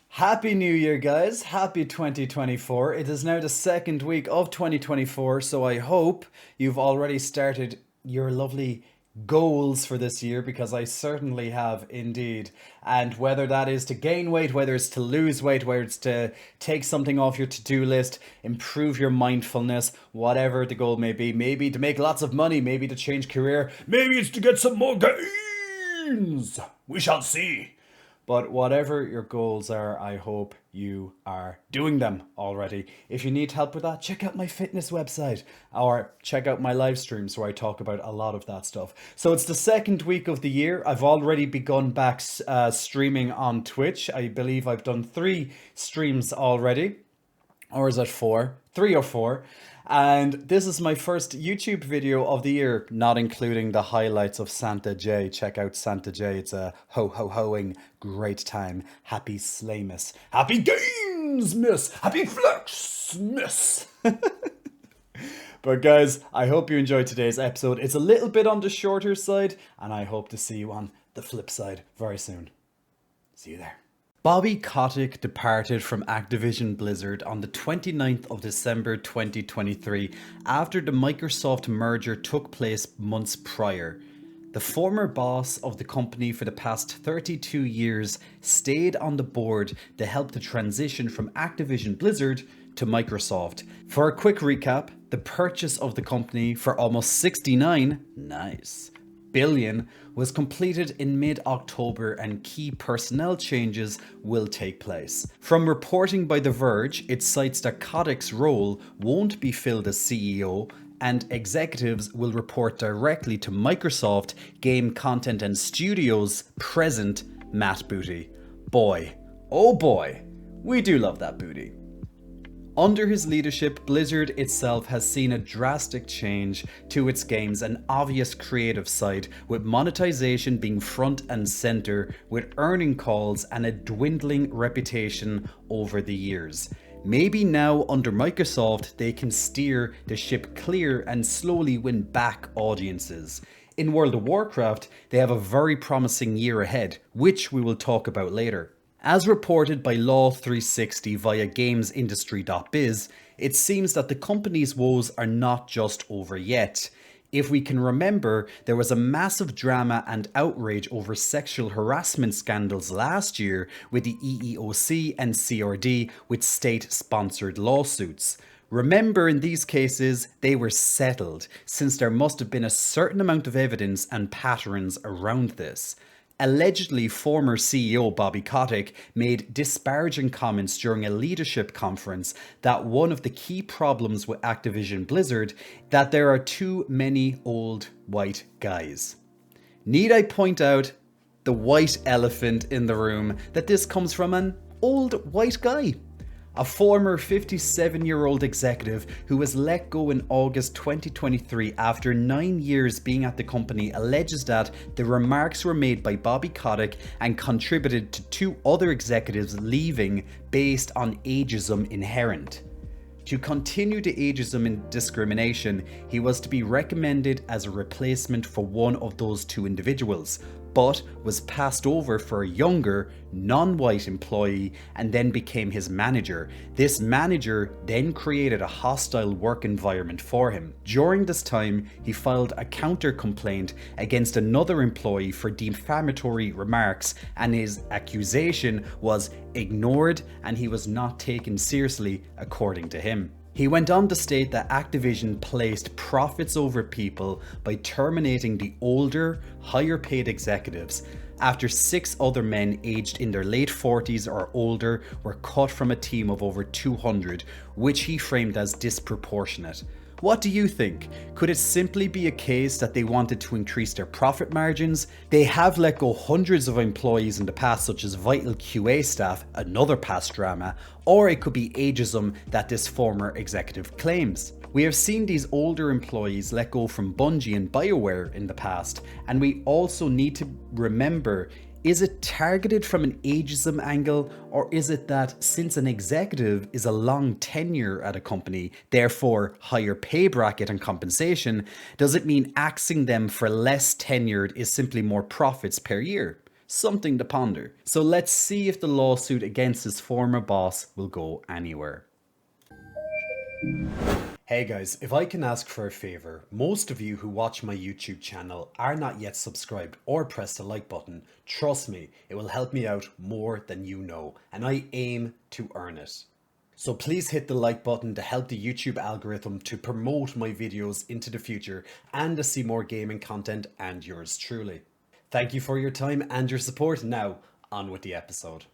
Happy New Year, guys. Happy 2024. It is now the second week of 2024, so I hope you've already started your lovely goals for this year because I certainly have indeed. And whether that is to gain weight, whether it's to lose weight, whether it's to take something off your to-do list, improve your mindfulness, whatever the goal may be, maybe to make lots of money, maybe to change career, maybe it's to get some more gains. We shall see. But whatever your goals are, I hope you are doing them already. If you need help with that, check out my fitness website or check out my live streams where I talk about a lot of that stuff. So it's the second week of the year. I've already begun back streaming on Twitch. I believe I've done 3 streams already. Or is it 4? 3 or 4. And this is my first YouTube video of the year, not including the highlights of Santa J. Check out Santa J. It's a ho-ho-hoing great time. Happy Slaymas. Happy gains, miss. Happy flex, miss. But guys, I hope you enjoyed today's episode. It's a little bit on the shorter side, and I hope to see you on the flip side very soon. See you there. Bobby Kotick departed from Activision Blizzard on the 29th of December 2023 after the Microsoft merger took place months prior. The former boss of the company for the past 32 years stayed on the board to help the transition from Activision Blizzard to Microsoft. For a quick recap, the purchase of the company for almost 69 billion was completed in mid-October and key personnel changes will take place. From reporting by The Verge, it cites that Kotick's role won't be filled as CEO and executives will report directly to Microsoft Game Content and Studios president Matt Booty. Boy, oh boy, we do love that Booty. Under his leadership, Blizzard itself has seen a drastic change to its games, an obvious creative side, with monetization being front and center, with earning calls and a dwindling reputation over the years. Maybe now under Microsoft, they can steer the ship clear and slowly win back audiences. In World of Warcraft, they have a very promising year ahead, which we will talk about later. As reported by Law360 via GamesIndustry.biz, it seems that the company's woes are not just over yet. If we can remember, there was a massive drama and outrage over sexual harassment scandals last year with the EEOC and CRD with state-sponsored lawsuits. Remember, in these cases, they were settled, since there must have been a certain amount of evidence and patterns around this. Allegedly, former CEO Bobby Kotick made disparaging comments during a leadership conference that one of the key problems with Activision Blizzard that there are too many old white guys. Need I point out the white elephant in the room that this comes from an old white guy? A former 57-year-old executive who was let go in August 2023 after 9 years being at the company alleges that the remarks were made by Bobby Kotick and contributed to 2 other executives leaving based on ageism inherent. To continue the ageism and discrimination, he was to be recommended as a replacement for one of those 2 individuals, but was passed over for a younger, non-white employee and then became his manager. This manager then created a hostile work environment for him. During this time, he filed a counter-complaint against another employee for defamatory remarks, and his accusation was ignored and he was not taken seriously, according to him. He went on to state that Activision placed profits over people by terminating the older, higher paid executives after 6 other men aged in their late 40s or older were cut from a team of over 200, which he framed as disproportionate. What do you think? Could it simply be a case that they wanted to increase their profit margins? They have let go hundreds of employees in the past, such as vital QA staff, another past drama, or it could be ageism that this former executive claims. We have seen these older employees let go from Bungie and BioWare in the past, and we also need to remember, is it targeted from an ageism angle, or is it that since an executive is a long tenure at a company, therefore higher pay bracket and compensation, does it mean axing them for less tenured is simply more profits per year? Something to ponder. So let's see if the lawsuit against his former boss will go anywhere. Hey guys, if I can ask for a favor, most of you who watch my YouTube channel are not yet subscribed or press the like button. Trust me, it will help me out more than you know, and I aim to earn it. So please hit the like button to help the YouTube algorithm to promote my videos into the future and to see more gaming content and yours truly. Thank you for your time and your support. Now, on with the episode.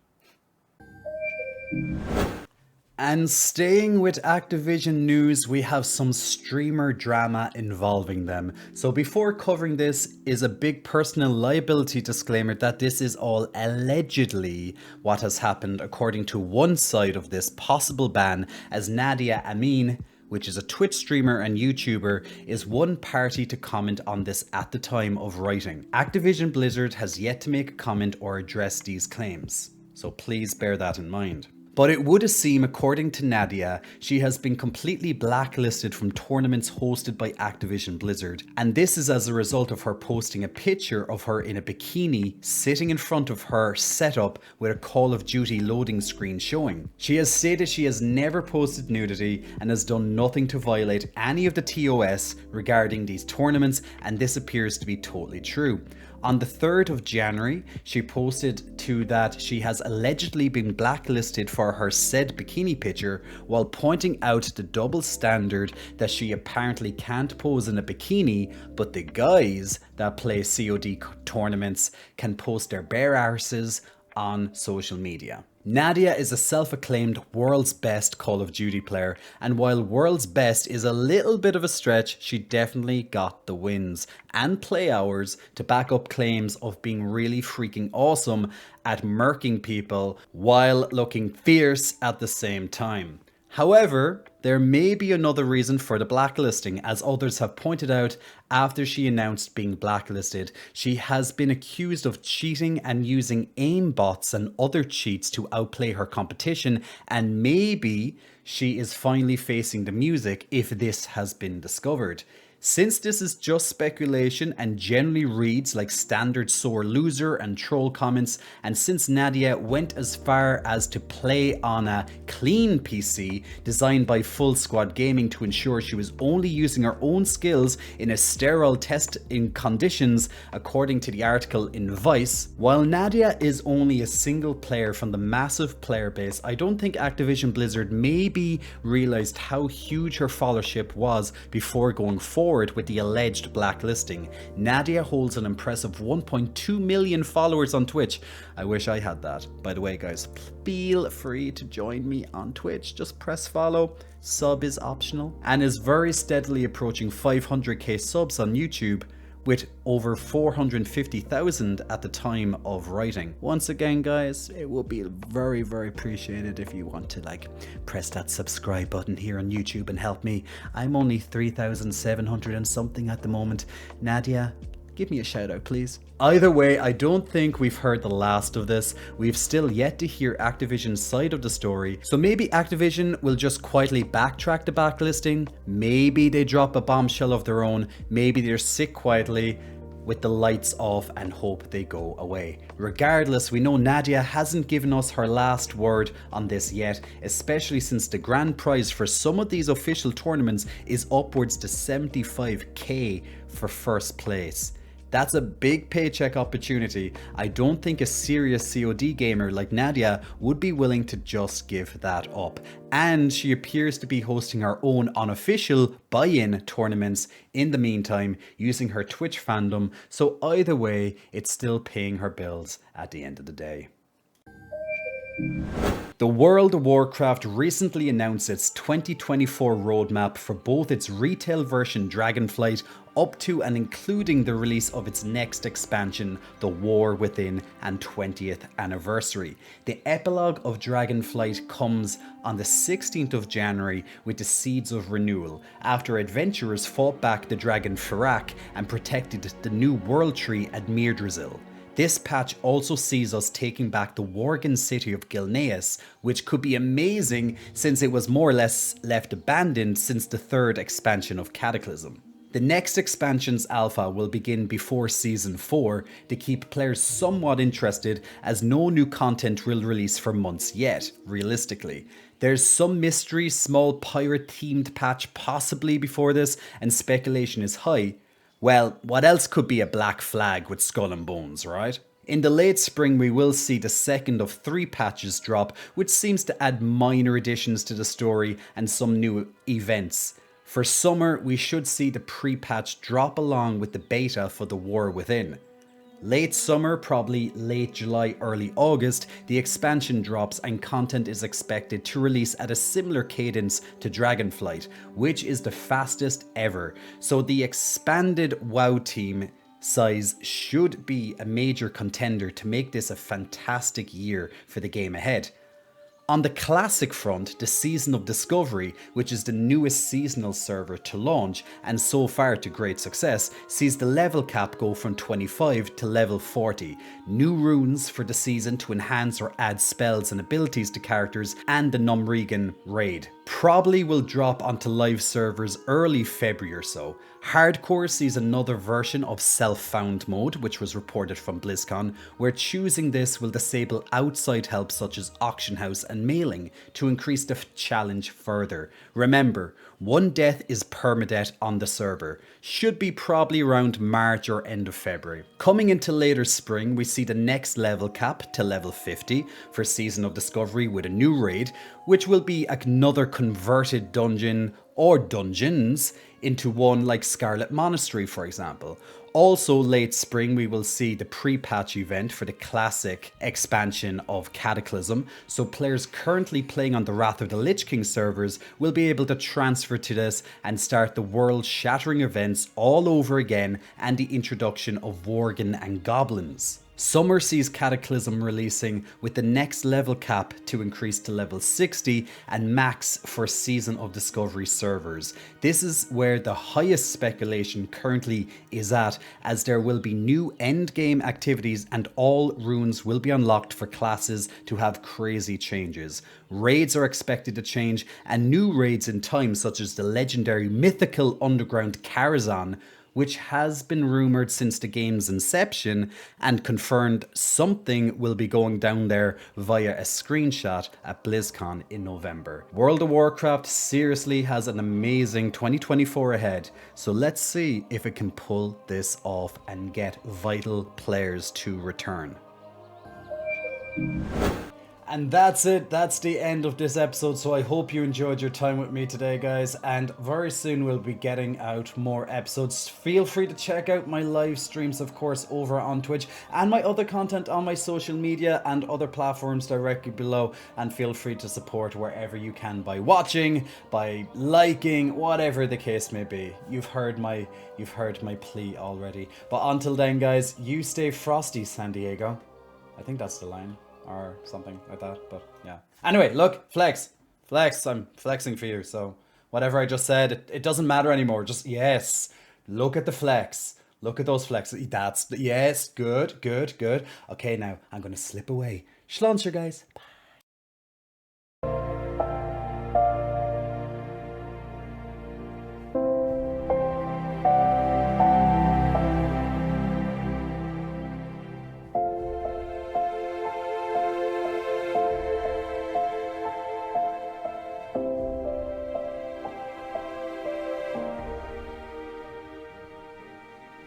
And staying with Activision news, we have some streamer drama involving them. So before covering this is a big personal liability disclaimer that this is all allegedly what has happened according to one side of this possible ban, as Nadia Amin, which is a Twitch streamer and YouTuber, is one party to comment on this at the time of writing. Activision Blizzard has yet to make a comment or address these claims, so please bear that in mind. But it would seem, according to Nadia, she has been completely blacklisted from tournaments hosted by Activision Blizzard. And this is as a result of her posting a picture of her in a bikini sitting in front of her setup with a Call of Duty loading screen showing. She has stated she has never posted nudity and has done nothing to violate any of the TOS regarding these tournaments, and this appears to be totally true. On the 3rd of January, she posted to that she has allegedly been blacklisted for her said bikini picture, while pointing out the double standard that she apparently can't pose in a bikini, but the guys that play COD tournaments can post their bare arses on social media. Nadia is a self-acclaimed world's best Call of Duty player, and while world's best is a little bit of a stretch, she definitely got the wins and play hours to back up claims of being really freaking awesome at murking people while looking fierce at the same time. However, there may be another reason for the blacklisting, as others have pointed out. After she announced being blacklisted, she has been accused of cheating and using aim bots and other cheats to outplay her competition, and maybe she is finally facing the music if this has been discovered. Since this is just speculation and generally reads like standard sore loser and troll comments, and since Nadia went as far as to play on a clean PC designed by Full Squad Gaming to ensure she was only using her own skills in a sterile testing conditions, according to the article in Vice, while Nadia is only a single player from the massive player base, I don't think Activision Blizzard maybe realized how huge her followership was before going forward with the alleged blacklisting. Nadia holds an impressive 1.2 million followers on Twitch. I wish I had that. By the way, guys, feel free to join me on Twitch. Just press follow. Sub is optional. And is very steadily approaching 500k subs on YouTube, with over 450,000 at the time of writing. Once again, guys, it will be very, very appreciated if you want to press that subscribe button here on YouTube and help me. I'm only 3,700 and something at the moment. Nadia, give me a shout out, please. Either way, I don't think we've heard the last of this. We've still yet to hear Activision's side of the story. So maybe Activision will just quietly backtrack the backlisting. Maybe they drop a bombshell of their own. Maybe they're sick quietly with the lights off and hope they go away. Regardless, we know Nadia hasn't given us her last word on this yet, especially since the grand prize for some of these official tournaments is upwards to 75k for first place. That's a big paycheck opportunity. I don't think a serious COD gamer like Nadia would be willing to just give that up. And she appears to be hosting her own unofficial buy-in tournaments in the meantime, using her Twitch fandom. So either way, it's still paying her bills at the end of the day. The World of Warcraft recently announced its 2024 roadmap for both its retail version Dragonflight up to and including the release of its next expansion, The War Within and 20th anniversary. The epilogue of Dragonflight comes on the 16th of January with the Seeds of Renewal, after adventurers fought back the dragon Firak and protected the new world tree at Mirdrasil. This patch also sees us taking back the Worgen city of Gilneas, which could be amazing since it was more or less left abandoned since the third expansion of Cataclysm. The next expansion's alpha will begin before Season 4 to keep players somewhat interested, as no new content will release for months yet, realistically. There's some mystery, small pirate themed patch possibly before this, and speculation is high. Well, what else could be a black flag with Skull and Bones, right? In the late spring, we will see the second of 3 patches drop, which seems to add minor additions to the story and some new events. For summer, we should see the pre-patch drop along with the beta for the War Within. Late summer, probably late July, early August, the expansion drops and content is expected to release at a similar cadence to Dragonflight, which is the fastest ever. So the expanded WoW team size should be a major contender to make this a fantastic year for the game ahead. On the classic front, the Season of Discovery, which is the newest seasonal server to launch and so far to great success, sees the level cap go from 25 to level 40. New runes for the season to enhance or add spells and abilities to characters, and the Numregan raid. Probably will drop onto live servers early February or so. Hardcore sees another version of self-found mode, which was reported from BlizzCon, where choosing this will disable outside help such as auction house and mailing to increase the challenge further. Remember, one death is permadeath on the server. Should be probably around March or end of February. Coming into later spring, we see the next level cap to level 50 for Season of Discovery with a new raid, which will be another converted dungeon or dungeons into one like Scarlet Monastery, for example. Also late spring, we will see the pre-patch event for the classic expansion of Cataclysm, so players currently playing on the Wrath of the Lich King servers will be able to transfer to this and start the world-shattering events all over again, and the introduction of Worgen and Goblins. Summer sees Cataclysm releasing with the next level cap to increase to level 60 and max for Season of Discovery servers. This is where the highest speculation currently is at, as there will be new endgame activities and all runes will be unlocked for classes to have crazy changes. Raids are expected to change, and new raids in time, such as the legendary mythical underground Karazhan, which has been rumoured since the game's inception, and confirmed something will be going down there via a screenshot at BlizzCon in November. World of Warcraft seriously has an amazing 2024 ahead, so let's see if it can pull this off and get vital players to return. And that's it. That's the end of this episode. So I hope you enjoyed your time with me today, guys. And very soon we'll be getting out more episodes. Feel free to check out my live streams, of course, over on Twitch, and my other content on my social media and other platforms directly below. And feel free to support wherever you can by watching, by liking, whatever the case may be. You've heard my plea already. But until then, guys, you stay frosty, San Diego. I think that's the line. Or something like that, but yeah. Anyway, look, flex, I'm flexing for you, so whatever I just said, it doesn't matter anymore, just yes, look at the flex, look at those flexes, yes, good, okay, now I'm gonna slip away. Schlancher, guys, bye.